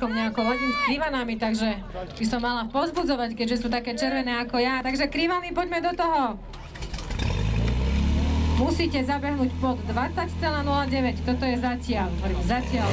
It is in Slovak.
tričkom nejako ladím s krivanami, takže by som mala povzbudzovať, keďže sú také červené ako ja. Takže krivany, poďme do toho. Musíte zabehnúť pod 20,09. Toto je zatiaľ. Zatiaľ.